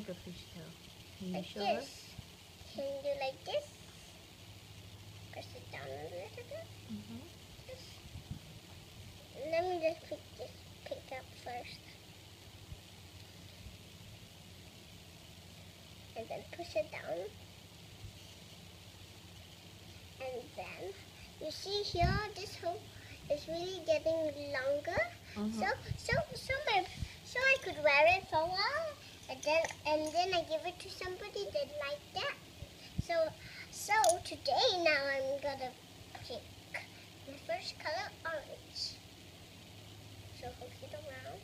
like a fishtail? Can you Like show us? this. Can you like this? Press it down a little bit. This. Let me just pick this pink up first. And then push it down. And then, you see here, this hook is really getting longer. So I could wear it for a while, and then I give it to somebody that liked that. So today now I'm gonna pick the first color, orange. So hook it around.